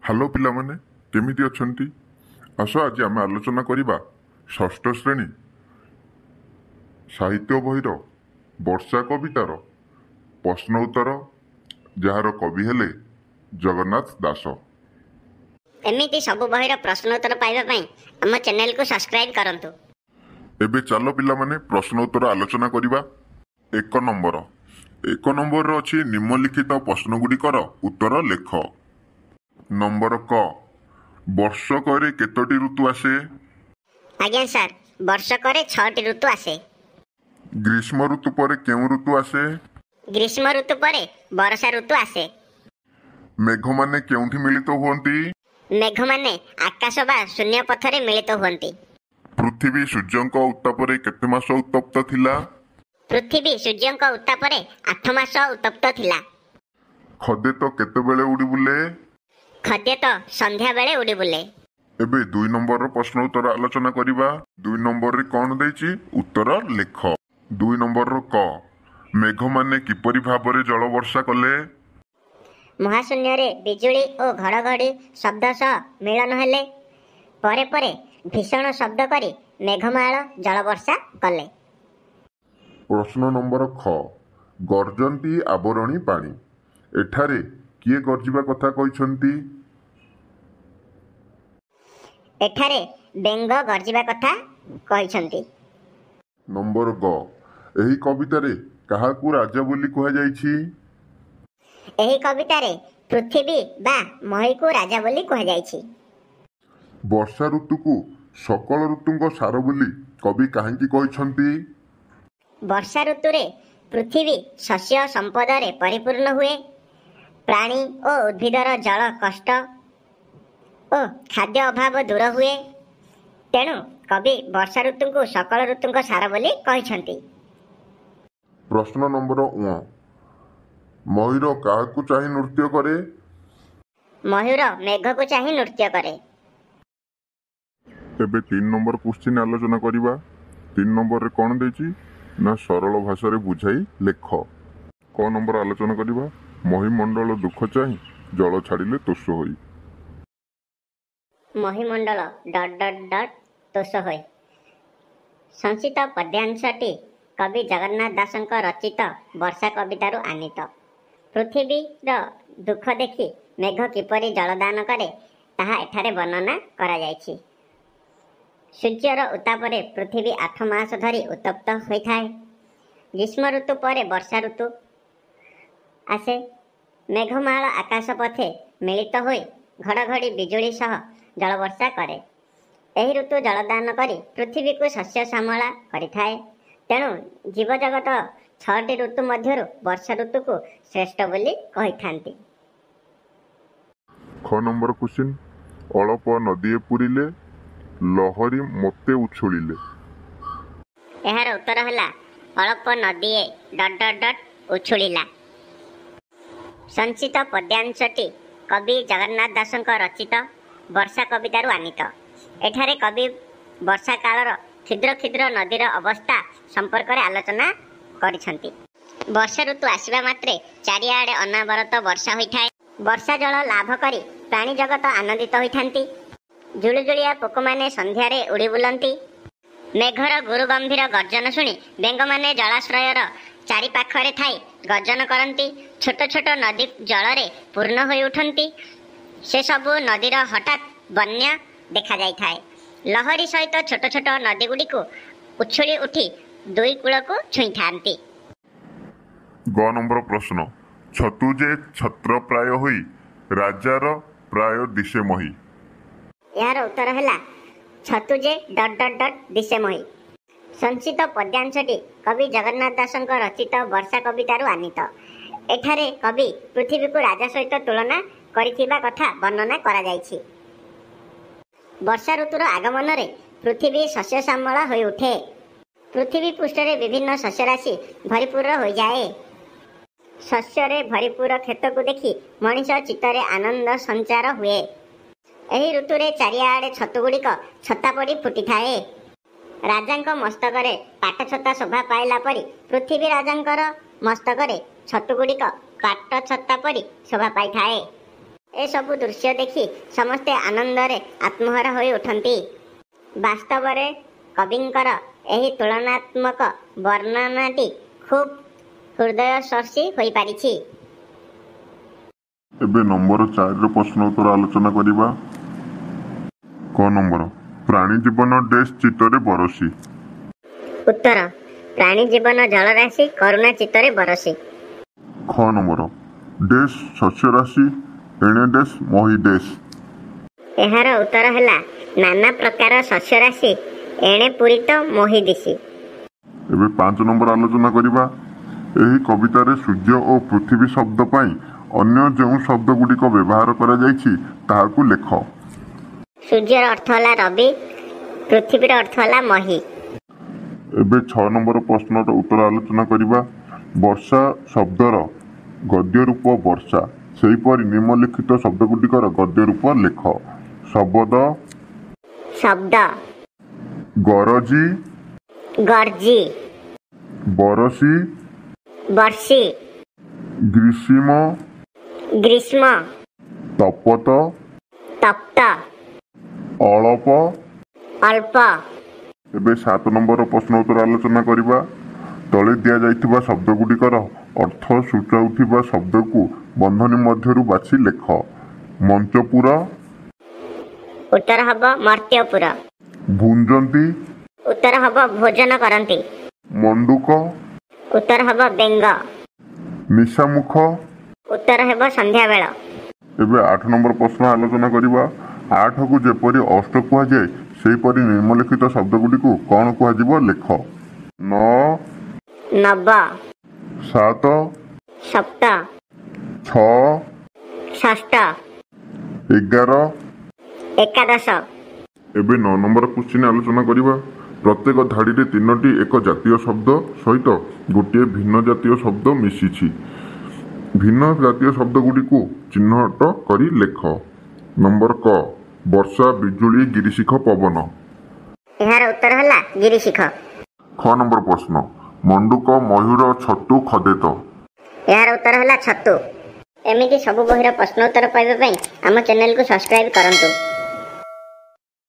Hello पिलामाने केमिति अछंती आस आज आम आलोचना करिबा षष्ठ श्रेणी साहित्य बहिर वर्षा कवितार प्रश्न उत्तर जार कवि हेले जगन्नाथ दास। एमिति सब बहिर प्रश्न उत्तर पाइबा पई हम चैनल को सब्सक्राइब करंतु। एबे चलो पिलामाने प्रश्न उत्तर आलोचना करिबा। एक नंबर अछि निम्नलिखित प्रश्न गुड़िकर उत्तर लेख। नंबर क वर्षकरे केतोटी ऋतु आसे? आज्ञा सर, वर्षकरे 6टी ऋतु आसे। ग्रीष्म ऋतु पर केउ ऋतु आसे? ग्रीष्म ऋतु परे वर्षा ऋतु आसे। मेघ माने केउठी मिलित हुअंती? मेघ माने आकाश बा शून्य पथरे मिलित हुअंती। पृथ्वी सूर्यंक उत्तापरे केते मास उत्तप्त थिला? पृथ्वी सूर्यंक उत्तापरे 8 मास उत्तप्त थिला। खदे तो केते बेले उड़ी बुले? खद्य तो संध्या बेले उड़ी बुले। एबे 2 नंबर प्रश्न उत्तर आलोचना करिबा। 2 नंबर रे कोन देछि उत्तर लेख। 2 नंबर रो क मेघ माने किपरि भाबरे जल वर्षा कले? महाशून्य रे बिजुली और घड़घड़ी शब्द सह मिलन हेले परे परे भीषण शब्द करी मेघमाल जल वर्षा कले। प्रश्न नंबर ख गर्जंती आवरणी पानी एठारे किए गर्जिबा कथा कहिसंती? एठारे बेंग गर्जिबा कथा कहिसंती। नंबर ग एही कवितारे काहाकू राजा बोली कहा जाइछि? एही कवितारे पृथ्वी बा मही को राजा बोली कहा जाइछि। वर्षा ऋतु को सकल ऋतुंग सार बोली कवि काहेकि कहिसंती? वर्षा ऋतु रे पृथ्वी शस्य संपद रे परिपूर्ण हुए। प्राणी और उद्भिदर जल कष्ट और खाद्य अभाव दूर हुए। तेणु कवि वर्षा ऋतु को सकल ऋतुंग सार बोली कहिसंती। प्रश्न नंबर उ मयूर काहाकू चाहि नृत्य करे? मयूर मेघ को चाहि नृत्य करे। एबे 3 नंबर क्वेश्चन आलोचना करिबा। 3 नंबर रे कोन देछि ना सरल भाषा रे बुझाई लेख। क नंबर आलोचना करिबा। महिमंडल दुख चाहि जल छाड़िले तोष होई। महिमंडल ... तोष होई। संक्षिप्त पद्यांशटी कवि जगन्नाथ दासଙ୍କ रचित वर्षा कवितारू आनीत। पृथ्वीर दुख देखि मेघ किपरि जलदान करे ताहा एठारे वर्णना करा जायछि। सूर्यर उत्तापरे पृथ्वी 8 मास धरी उत्तप्त होइथाए। ग्रीष्म ऋतु परे वर्षा ऋतु आसे। मेघमाल आकाश पथे मिलित होई घड़घड़ी बिजुली सह जलवर्षा करे। एही ऋतु जलदान करी पृथ्वी को शस्य श्यामला करिथाए। तेणु जीवजगत 6टी ऋतु मध्यरु वर्षा ऋतु को श्रेष्ठ बोली कहिथांती। ख नंबर क्वेश्चन अळप नदीए पुरिले लहरी मते उछुलिले। एहार उत्तर हला अळप नदीए ... उछुलिला। संचित पद्यांशटी कवि जगन्नाथ दासଙ୍କ रचित वर्षा कवितारू आनीत। एठारे कवि वर्षा कालर क्षुद्र क्षुद्र नदीर अवस्था संपर्क रे आलोचना करिसंती। वर्षा ऋतु आसिबा मात्रे चारिआडे अनावरत वर्षा होइथाए। वर्षा जल लाभ करी प्राणी जगत आनंदित होइथांती। जुळुजुळिया पोकमाने संध्यारे उड़ी बुलंती। मेघर गुरु गंभीर गर्जन शुणी बेंग माने जलाश्रयर चारि पाखरे थाई गर्जन करंती। छोट छोट नदी जलरे पूर्ण होई उठंती। से सबु नदीर हठात बन्या देखा जाइथाए। लहरी सहित छोट छोट नदी गुडी को उछुली उठी दुई कूल को छुई थांती। ग नंबर प्रश्न छतुजे छत्र प्राय होई राजार प्राय दिशे मही। यार उत्तर हला छतुजे ... दिशे मही। संचित पद्यांशटी कवि जगन्नाथ दासଙ୍କ रचित वर्षा कवितारू आनीत। एठारे कवि पृथ्वी को राजा सहित तुलना करिथिबा कथा वर्णना करा जायछि। वर्षा ऋतुर आगमन रे पृथ्वी शस्य श्यामला होई उठे। पृथ्वी पृष्ठरे विभिन्न शस्य राशि भरिपूर हो जाए। शस्य रे भरिपूर खेत को देखि मनीष चित्तरे आनंद संचार हुए। एही ऋतुरे चारिआडे छतुगुड़िक छत्ता पड़ी फुटी थाए। राजांक मस्तकरे पाट छत्ता शोभा पाइला परी पृथ्वी राजांकर मस्तकरे छतुगुड़िक पाट छत्ता परी शोभा पाई थाए। ଏସବୁ ଦୃଶ୍ୟ ଦେଖି ସମସ୍ତେ ଆନନ୍ଦରେ ଆତ୍ମହରା ହୋଇ ଉଠନ୍ତି। ବାସ୍ତବରେ କବିଙ୍କର ଏହି ତୁଳନାତ୍ମକ ବର୍ଣ୍ଣନାଟି ଖୁବ୍ ହୃଦୟସ୍ପର୍ଶୀ ହୋଇପାରିଛି। ଏବେ ନମ୍ବର 4ର ପ୍ରଶ୍ନ ଉତ୍ତର ଆଲୋଚନା କରିବା। କ ନମ୍ବର ପ୍ରାଣୀ ଜୀବନ ଡେସ୍ ଚିତ୍ତରେ ବରସି। ଉତ୍ତର ପ୍ରାଣୀ ଜୀବନ ଜଳରାଶି କରୁଣା ଚିତ୍ତରେ ବରସି। ଖ ନମ୍ବର ଡେସ୍ ଶସ୍ୟ ରାଶି ଏଣେ ଡେସ୍ ମହି ଡେସ୍। ଏହାର ଉତ୍ତର ହେଲା ନାନା ପ୍ରକାର ଶସ୍ୟ ରାଶି ଏଣେ ପୂରିତ ମୋହି ଦିଶି। ଏବେ 5 ନମ୍ବର ଆଲୋଚନା କରିବା। ଏହି କବିତାରେ ସୂର୍ଯ୍ୟ ଓ ପୃଥିବୀ ଶବ୍ଦ ପାଇଁ ଅନ୍ୟ ଯେଉଁ ଶବ୍ଦ ଗୁଡ଼ିକ ବ୍ୟବହାର କରାଯାଇଛି ତାହାକୁ ଲେଖ। ସୂର୍ଯ୍ୟର ଅର୍ଥ ହେଲା ରବି, ପୃଥିବୀର ଅର୍ଥ ହେଲା ମହି। ଏବେ 6 ନମ୍ବର ପ୍ରଶ୍ନର ଉତ୍ତର ଆଲୋଚନା କରିବା। ବର୍ଷା ଶବ୍ଦର ଗଦ୍ୟ ରୂପ ବର୍ଷା, ସେହିପରି ନିମ୍ନଲିଖିତ ଶବ୍ଦ ଗୁଡ଼ିକର ଗଦ୍ୟ ରୂପ ଲେଖ। ଶବଦ ଶବ୍ଦ, ଗରଜି ଗର୍ଜି, ବରସି ବର୍ଷି, ଗ୍ରୀଷ୍ମ ଗ୍ରୀଷ୍ମ, ତପତ ତପ୍ତ, ଅଳପ। ଅଳ୍ପ। ଏବେ 7 ନମ୍ବର ପ୍ରଶ୍ନ ଉତ୍ତର ଆଲୋଚନା କରିବା। ତଳେ ଦିଆଯାଇଥିବା ଶବ୍ଦ ଗୁଡ଼ିକର ଅର୍ଥ ସୂଚାଉଥିବା ଶବ୍ଦକୁ ବନ୍ଧନୀ ମଧ୍ୟରୁ ବାଛି ଲେଖ। ମଞ୍ଚପୁର, ଉତ୍ତର ହବ ମର୍ତ୍ତ୍ୟପୁର। ଭୁଞ୍ଜନ୍ତି, ଉତ୍ତର ହବ ଭୋଜନ କରନ୍ତି। ମଣ୍ଡୁକ, ଉତ୍ତର ହବ ବେଙ୍ଗ। ନିଶାମୁଖ। ଉତ୍ତର ହେବ ସନ୍ଧ୍ୟାବେଳ। ଏବେ 8 ନମ୍ବର ପ୍ରଶ୍ନ ଆଲୋଚନା କରିବା। 8କୁ ଯେପରି ଅଷ୍ଟ କୁହାଯାଏ ସେହିପରି ନିମ୍ନଲିଖିତ ଶବ୍ଦ ଗୁଡ଼ିକୁ କ'ଣ କୁହାଯିବ ଲେଖ। 9 ନବ, 7 ସପ୍ତ, 6 ଷଷ୍ଠ, 11। ଏକାଦଶ। ଏବେ 9 ନମ୍ବର କ୍ୱେଶ୍ଚିନ୍ ଆଲୋଚନା କରିବା। ପ୍ରତ୍ୟେକ ଧାଡ଼ିରେ 3ଟି ଏକ ଜାତୀୟ ଶବ୍ଦ ସହିତ ଗୋଟିଏ ଭିନ୍ନ ଜାତୀୟ ଶବ୍ଦ ମିଶିଛି। ଭିନ୍ନ ଜାତୀୟ ଶବ୍ଦ ଗୁଡ଼ିକୁ ଚିହ୍ନଟ କରି ଲେଖ। ନମ୍ବର କ ବର୍ଷା, ବିଜୁଳି, ଗିରିଶିଖ, ପବନ। ଏହାର ଉତ୍ତର ହେଲା ଗିରିଶିଖ। ଖ ନମ୍ବର ପ୍ରଶ୍ନ ମଣ୍ଡୁକ, ମୟୂର, ଛତୁ, ଖଦେତ। ଏହାର ଉତ୍ତର ହେଲା ଛତୁ। ଏମିତି ସବୁ ବହିର ପ୍ରଶ୍ନ ଉତ୍ତର ପାଇବା ପାଇଁ ଆମ ଚ୍ୟାନେଲକୁ ସବସ୍କ୍ରାଇବ୍ କରନ୍ତୁ।